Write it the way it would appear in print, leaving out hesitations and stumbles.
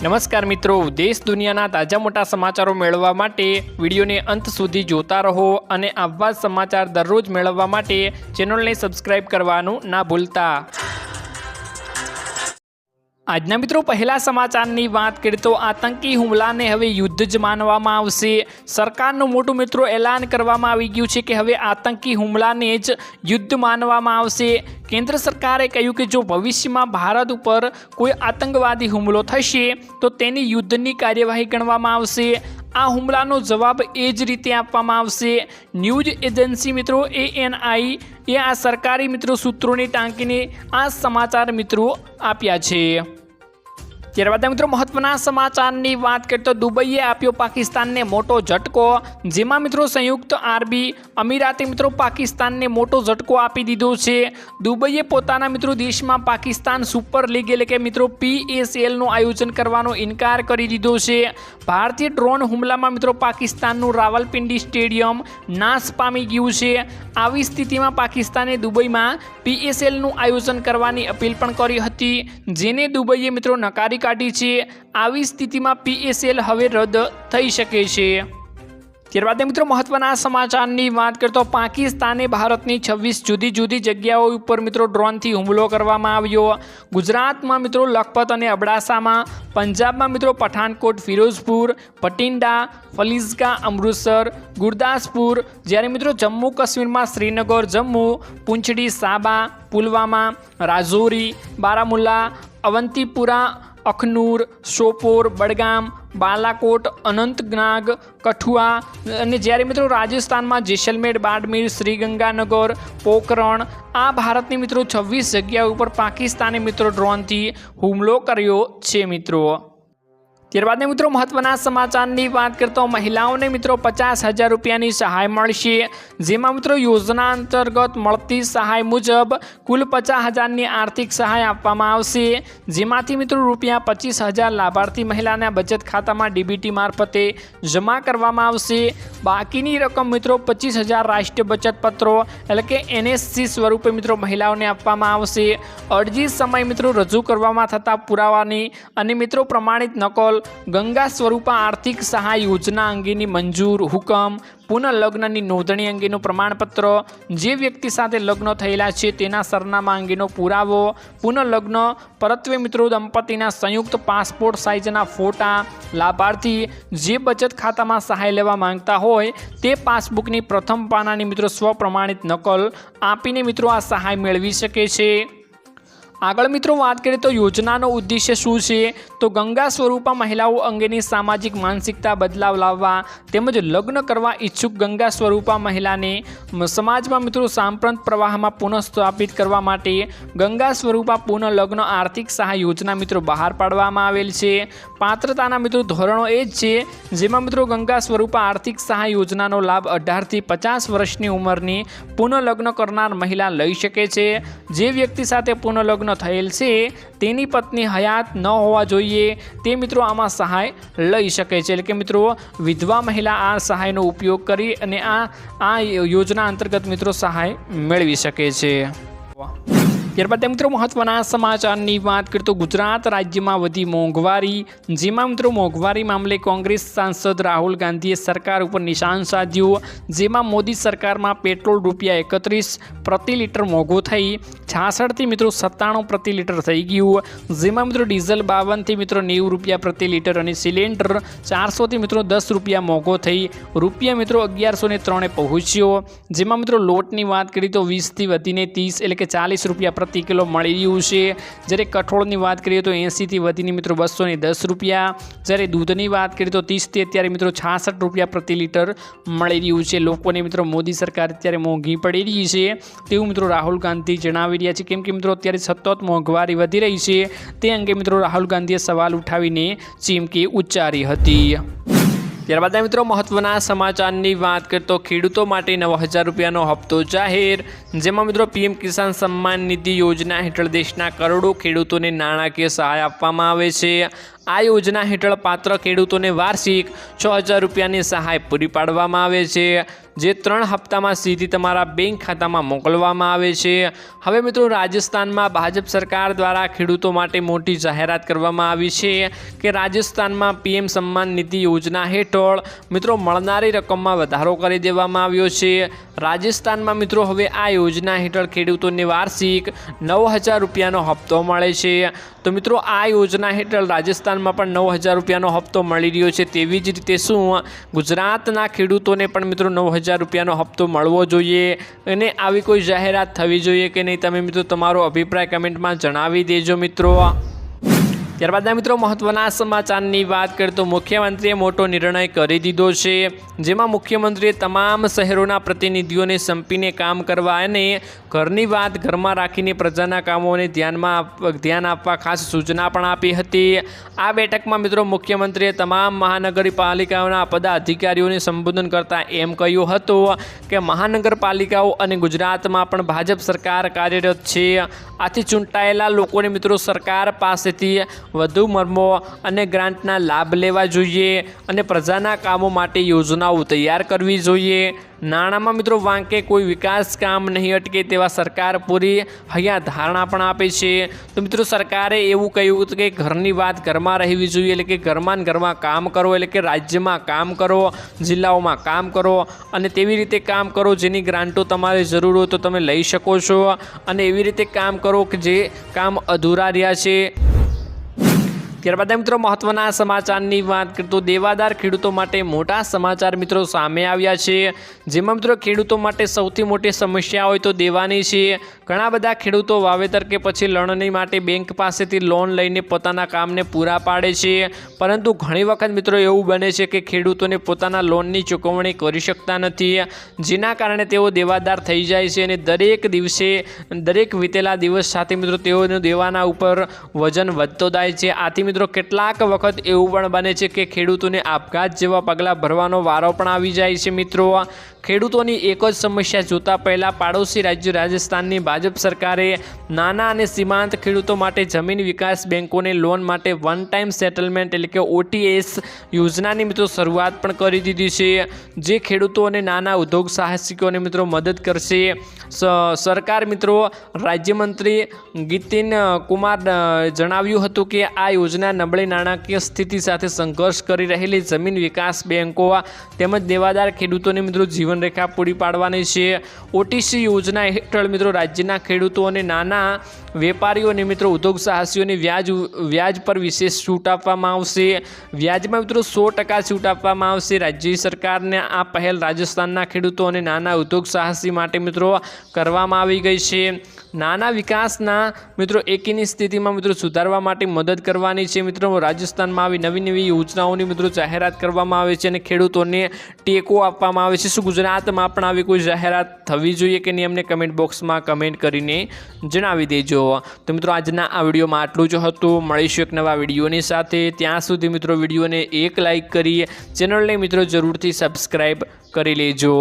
नमस्कार मित्रों, देश दुनियाना ताजा मोटा समाचारों मेळववा माटे विडियोने अंत सुधी जोता रहो अने आवा समाचार दररोज मेळववा माटे चेनलने सब्सक्राइब करवानुं ना भूलता। आजना मित्रों पहला समाचारनी बात करीए तो आतंकी हुमलाने हवे युद्ध ज मानवामां आवशे। सरकारनुं मोटुं मित्रों एलान करवामां आवी गयुं छे के हवे आतंकी हुमलाने ज युद्ध मानवामां आवशे। केंद्र सरकारे कह्युं के जो भविष्यमां भारत पर कोई आतंकवादी हुमलो थशे तो तेनी युद्धनी कार्यवाही गणवामां आवशे। आ हुमलानो जवाब ए ज रीते आपवामां आवशे। न्यूज एजेंसी मित्रों ANI ए आ सरकारी मित्रों सूत्रोने टांकीने आ समाचार मित्रों आप्या छे। त्यारबाद मित्रों महत्वना समाचारनी बात करीए तो दुबईए आप्यो पाकिस्तानने मोटो झटको। जेमां मित्रों संयुक्त अरब अमीराते मित्रों पाकिस्तानने मोटो झटको आपी दीधो छे। दुबईए पोताना मित्रों देशमां पाकिस्तान सुपर लीग एटले के मित्रों PSL नुं आयोजन करवानो इनकार करी दीधो छे। भारतीय ड्रोन हुमलामां मित्रों पाकिस्ताननुं रावलपिंडी स्टेडियम नाश पामी गयुं छे। आवी स्थितिमां पाकिस्ताने दुबईमां PSL नुं आयोजन करवानी अपील पण करी हती, जेने दुबईए मित्रों नकारी काढी छे। आवी स्थितिमां PSL हवे रद्द थई शके छे। त्यारबाद मित्रों महत्वना समाचारनी बात करीए तो पाकिस्ताने भारतनी 26 जुदी जुदी जग्याओ पर मित्रों ड्रोनथी हुमलो करवामां आव्यो। गुजरातमां मित्रों लखपत अने अबडासामां, पंजाबमां मित्रों पठानकोट, फिरोजपुर, बठिंडा, फलीसगा, अमृतसर, गुरदासपुर, ज्यारे मित्रों जम्मू काश्मीरमां श्रीनगर, जम्मू, पुंछडी, साबा, पुलवामा, राजौरी, बारामुल्ला, अवंतीपुरा, अखनूर, सोपोर, बड़गाम, बालाकोट, अनंतनाग, कठुआ अने ज्यारे मित्रों राजस्थान में जैसलमेर, बाड़मेर, श्रीगंगानगर, पोखरण आ भारतनी मित्रों 26 जग्याओ पर पाकिस्ताने मित्रों ड्रोन थी हुमलो कर्यो छे मित्रों। त्यारबाद मित्रों महत्वना समाचारनी बात करीए तो महिलाओने मित्रों 50,000 रूपियानी सहाय मळशे। जेमां मित्रों योजना अंतर्गत मळती सहाय मुजब कुल 50,000 आर्थिक सहाय आपवामां आवशे। जेमांथी मित्रों रूपिया 25,000 लाभार्थी महिलाना बचत खातामां DBT मार्फते जमा करवामां आवशे। बाकीनी रकम मित्रों 25,000 राष्ट्रीय बचत पत्रों एटले के NSC स्वरूपे मित्रों महिलाओने आपवामां आवशे। अरजी समय मित्रों रजू करवामां थता पुरावानी अने मित्रों प्रमाणित नकल गंगा स्वरूपा आर्थिक सहाय योजना अंगेनी मंजूर हुकम, पुनर्लग्ननी नोंधणी अंगेनुं प्रमाणपत्र, जे व्यक्ति साथे लग्न थयेला छे तेना सरनामा अंगेनो पुरावो, पुनर्लग्न परत्वे मित्रों दंपतीना संयुक्त पासपोर्ट साइजना फोटा, लाभार्थी जे बचत खातामां सहाय लेवा मांगता होय ते पासबुकनी प्रथम पानानी मित्रों स्वप्रमाणित नकल आपीने मित्रों आ सहाय मेळवी शके छे। आगळ मित्रों बात करिए तो योजनानो उद्देश्य शुं छे तो गंगा स्वरूपा महिलाओं अंगेनी सामाजिक मानसिकता बदलाव लाववा तेमज लग्न करवा इच्छुक गंगा स्वरूपा महिलाने समाजमां मित्रों सांप्रत प्रवाहमां पुनઃस्थापित करवा माटे गंगा स्वरूपा पुनर्लग्न आर्थिक सहाय योजना मित्रों बहार पाडवामां आवेल छे। पात्रताना मित्रों धोरणो ए ज छे जेमां मित्रों गंगा स्वरूपा आर्थिक सहाय योजनानो लाभ 18 થી 50 वर्षनी उंमरनी पुनर्लग्न करनार महिला लई शके छे। जे व्यक्ति साथे पुनर्लग्न थयेल छे तेनी पत्नी हयात न होवा जोईए ते मित्रों आमां सहाय लई शके छे। एटले के मित्रों विधवा महिला आ सहायनो उपयोग करी अने आ योजना अंतर्गत मित्रों सहाय मेळवी शके छे। त्यारबाद मित्रों महत्वना समाचारनी बात करीए तो गुजरात राज्य में वधी मोंघवारी। जेमां मित्रों मोंघवारी मामले कांग्रेस सांसद राहुल गांधीए सरकार पर निशान साध्युं। जेमां मोदी सरकार में पेट्रोल ₹31 प्रति लीटर मोंघुं थई 66 થી मित्रों 97 प्रति लीटर थई गयुं। जेमां मित्रों डीजल 52 થી मित्रों ₹90 प्रति लीटर और सिलेंडर 400 થી मित्रों ₹10 मोंघो थई रुपया मित्रों 1103 पहुंच्यो। जेमां मित्रों लोटनी बात करीए तो 20 થી वधीने 30 एटले के ₹40 प्रति किलो मळी रह्युं छे। ज्यारे कठोळनी बात करीए तो 80 થી वधीने मित्रों ₹210। ज्यारे दूधनी बात करीए तो 30 થી अत्यारे मित्रों ₹66 प्रति लीटर मळी रह्युं छे। लोकोने मित्रों मोदी सरकार अत्यारे मोंघी पड़ी रही है तेवुं मित्रों राहुल गांधी जणावी रह्या छे। केम के मित्रों अत्यारे सतत मोंघवारी वधी रही है ते अंगे मित्रों राहुल गांधीए सवाल उठावीने चीमकी उच्चारी हती। त्यारबाद मित्रों महत्वना समाचारनी बात करीए तो खेडूतो माटे 9,000 रूपियानो हप्तो जाहेर। जेमां मित्रों PM किसान सम्मान निधि योजना हेठळ देशना करोड़ों खेडूतोने नाणाकीय सहाय आपवामां आवे छे। આ યોજના હેઠળ પાત્ર ખેડૂતોને વાર્ષિક 6,000 રૂપિયાની સહાય પૂરી પાડવામાં આવે છે, જે 3 હપ્તામાં સીધી તમારા બેંક ખાતામાં મોકલવામાં આવે છે। હવે મિત્રો રાજસ્થાનમાં ભાજપ સરકાર દ્વારા ખેડૂતો માટે મોટી જાહેરાત કરવામાં આવી છે કે રાજસ્થાનમાં પીએમ સન્માન નિધિ યોજના હેઠળ મિત્રો મળનારી રકમમાં વધારો કરી દેવામાં આવ્યો છે। રાજસ્થાનમાં મિત્રો હવે આ યોજના હેઠળ ખેડૂતોને વાર્ષિક 9,000 રૂપિયાનો હપ્તો મળે છે। તો મિત્રો આ યોજના હેઠળ રાજસ્થાનમાં પણ 9,000 રૂપિયાનો હપ્તો મળી રહ્યો છે। તેવી જ રીતે શું ગુજરાતના ખેડૂતોને પણ મિત્રો 9,000 રૂપિયાનો હપ્તો મળવો જોઈએ અને આવી કોઈ જાહેરાત થવી જોઈએ કે નહીં? તમે મિત્રો તમારો અભિપ્રાય કમેન્ટમાં જણાવી દેજો મિત્રો। ત્યારબાદ મિત્રો મહત્વના સમાચારની વાત કરીએ તો મુખ્યમંત્રીએ મોટો નિર્ણય કરી દીધો છે, જેમાં મુખ્યમંત્રીએ તમામ શહેરોના પ્રતિનિધિઓને સંપીને કામ કરવા અને ઘરની વાત ઘરમાં રાખીને પ્રજાના કામોને ધ્યાન આપવા ખાસ સૂચના પણ આપી હતી। આ બેઠકમાં મિત્રો મુખ્યમંત્રીએ તમામ મહાનગરપાલિકાઓના પદાધિકારીઓને સંબોધન કરતા એમ કહ્યું હતું કે મહાનગરપાલિકાઓ અને ગુજરાતમાં પણ ભાજપ સરકાર કાર્યરત છે, આથી ચૂંટાયેલા લોકોને મિત્રો સરકાર પાસેથી વધુ મર્મો અને ગ્રાન્ટના લાભ લેવા જોઈએ અને પ્રજાના કામો માટે યોજનાઓ તૈયાર કરવી જોઈએ। નાણાંમાં મિત્રો વાંકે કોઈ વિકાસ કામ નહીં અટકે તેવા સરકાર પૂરી હૈયા ધારણા પણ આપે છે। તો મિત્રો સરકારે એવું કહ્યું હતું કે ઘરની વાત ઘરમાં રહેવી જોઈએ, એટલે કે ઘરમાં કામ કરો, એટલે કે રાજ્યમાં કામ કરો, જિલ્લાઓમાં કામ કરો અને તેવી રીતે કામ કરો જેની ગ્રાન્ટો તમારે જરૂર હોય તો તમે લઈ શકો છો અને એવી રીતે કામ કરો કે જે કામ અધૂરા રહ્યા છે। ત્યારબાદ મિત્રો મહત્વના સમાચારની વાત કરીએ તો દેવાદાર ખેડૂતો માટે મોટા સમાચાર મિત્રો સામે આવ્યા છે, જેમાં મિત્રો ખેડૂતો માટે સૌથી મોટી સમસ્યા હોય તો દેવાની છે। ઘણા બધા ખેડૂતો વાવેતર કે પછી લણણી માટે બેંક પાસેથી લોન લઈને પોતાના કામને પૂરા પાડે છે, પરંતુ ઘણી વખત મિત્રો એવું બને છે કે ખેડૂતોને પોતાના લોનની ચૂકવણી કરી શકતા નથી, જેના કારણે તેઓ દેવાદાર થઈ જાય છે અને દરેક વીતેલા દિવસ સાથે મિત્રો તેઓને દેવાના ઉપર વજન વધતો જાય છે। આથી મિત્રો કેટલાક વખત એવું પણ બને છે કે ખેડૂતોને આપઘાત જેવા પગલાં ભરવાનો વારો પણ આવી જાય છે। મિત્રો ખેડૂતોની એક જ સમસ્યા જોતા પહેલાં પાડોશી રાજ્ય રાજસ્થાનની ભાજપ સરકારે નાના અને સીમાંત ખેડૂતો માટે જમીન વિકાસ બેંકોને લોન માટે વન ટાઈમ સેટલમેન્ટ એટલે કે OTS યોજનાની મિત્રો શરૂઆત પણ કરી દીધી છે, જે ખેડૂતો અને નાના ઉદ્યોગ સાહસિકોને મિત્રો મદદ કરશે। સરકાર મિત્રો રાજ્યમંત્રી ગીતિન કુમાર જણાવ્યું હતું કે આ યોજના નબળી નાણાકીય સ્થિતિ સાથે સંઘર્ષ કરી રહેલી જમીન વિકાસ બેંકો તેમજ દેવાદાર ખેડૂતોને મિત્રો જીવનરેખા પૂરી પાડવાની છે। OTC યોજના હેઠળ મિત્રો રાજ્યના ખેડૂતો અને નાના વેપારીઓને મિત્રો ઉદ્યોગ સાહસીઓને વ્યાજ પર વિશેષ છૂટ આપવામાં આવશે। વ્યાજમાં મિત્રો 100% છૂટ આપવામાં આવશે। રાજ્ય સરકારને આ પહેલ રાજસ્થાનના ખેડૂતો અને નાના ઉદ્યોગ સાહસી માટે મિત્રો કરવામાં આવી ગઈ છે। નાના વિકાસના મિત્રો એકીની સ્થિતિમાં મિત્રો સુધારવા માટે મદદ કરવાની છે। મિત્રો રાજસ્થાનમાં આવી નવી યોજનાઓની મિત્રો જાહેરાત કરવામાં આવે છે અને ખેડૂતોને ટેકો આપવામાં આવે છે। શું ગુજરાતમાં પણ આવી કોઈ જાહેરાત થવી જોઈએ કે નહીં? અમને કમેન્ટ બોક્સમાં કમેન્ટ કરીને જણાવી દેજો। તો મિત્રો આજના આ વિડીયોમાં આટલું જ હતું। મળીશું એક નવા વિડીયોની સાથે। ત્યાં સુધી મિત્રો વિડીયોને એક લાઇક કરી ચેનલને મિત્રો જરૂરથી સબસ્ક્રાઈબ કરી લેજો।